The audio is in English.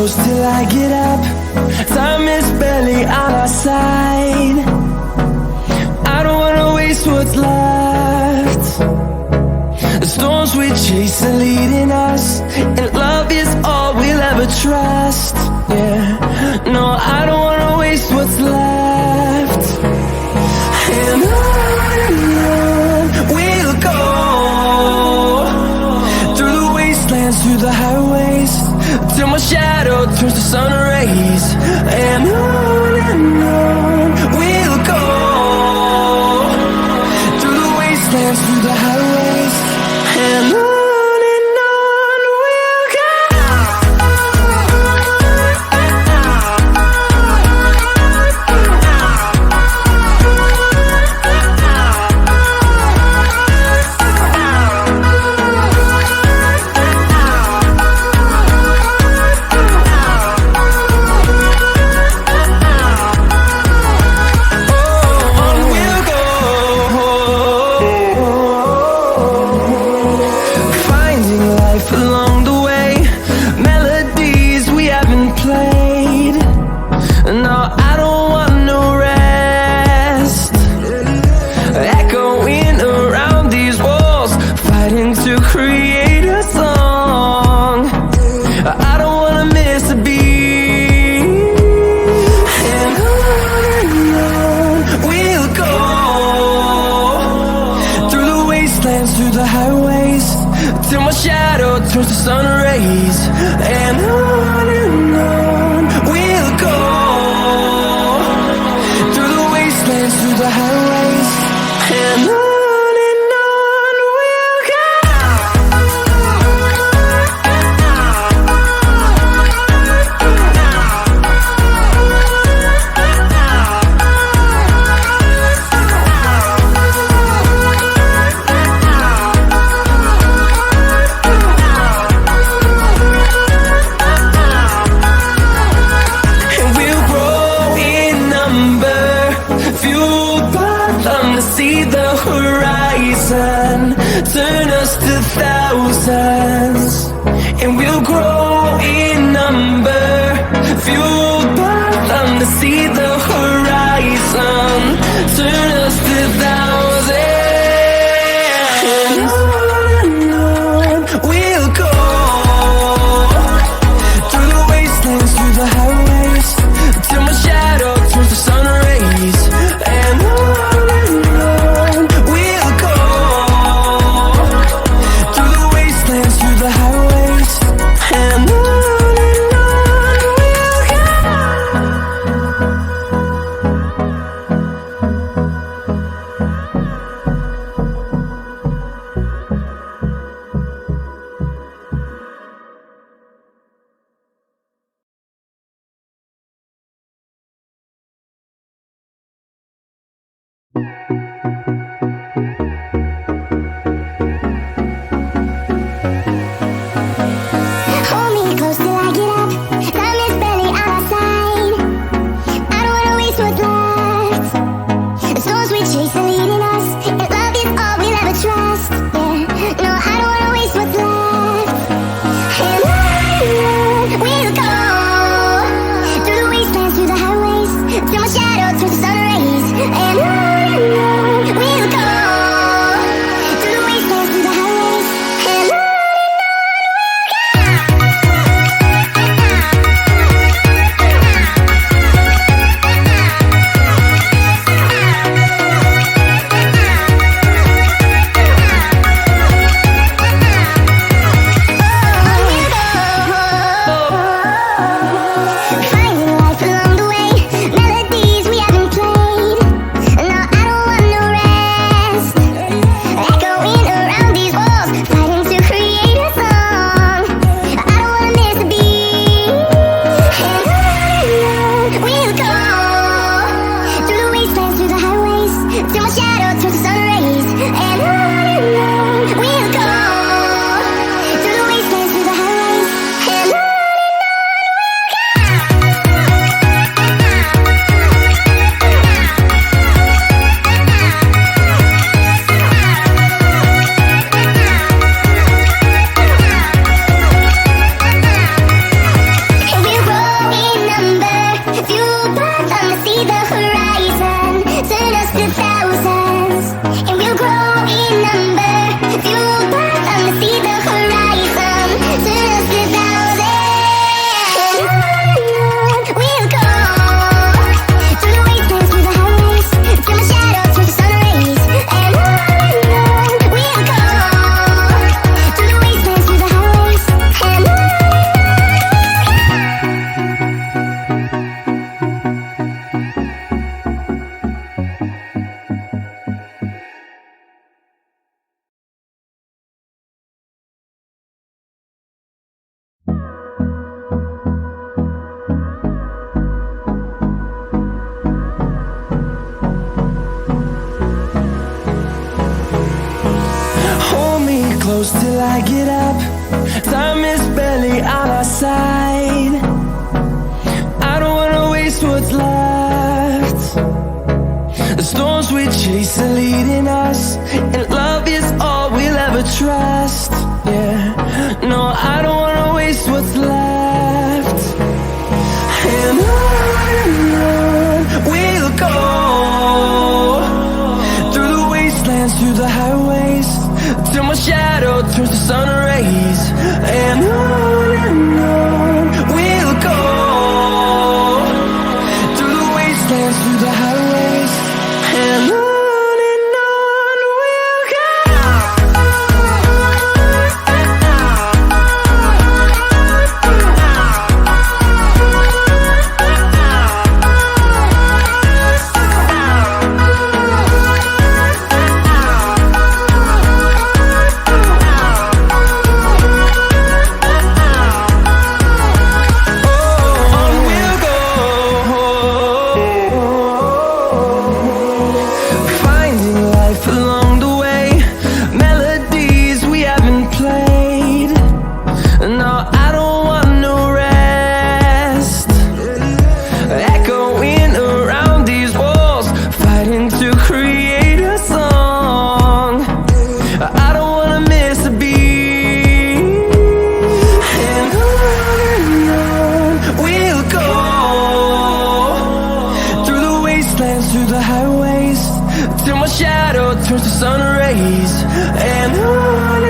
close till I get up. Time is barely on our side. I don't wanna waste what's left. The storms we chase are leading us, and love is all we'll ever trust. Yeah, no, I don't wanna waste what's left. And on we'll go, through the wastelands, through the highways, till my shadow turns to sun rays. And on we'll go, through the wastelands, through the highways, and on we'll go. Along the way, melodies we haven't played. No, I don't want no rest. Echoing around these walls, fighting to create a song. I don't wanna miss a beat. And on we'll go, through the wastelands, through the highways, till my shadow turns to sun rays. And on we'll go, through the wastelands, through the highways, and on we'll go. See the horizon, turn us to thousands, and we'll grow in number, fueled by them. To see the horizon, turn us to thousands, and on we'll go, through the wastelands, through the highways, till my shadow turns to sun rays. And through the highways, and on we'll go. close till I get up. Time is barely on our side. I don't wanna waste what's left. The storms we chase are leading us, and love is all we'll ever trust. Yeah, no, I don't wanna waste what's left. And on we'll go, through the wastelands, through the highways, till my shadow turns to sun rays. And on we'll go, through the wastelands, through the highways, and on we'll go. Through the highways, till my shadow turns to sun rays. And on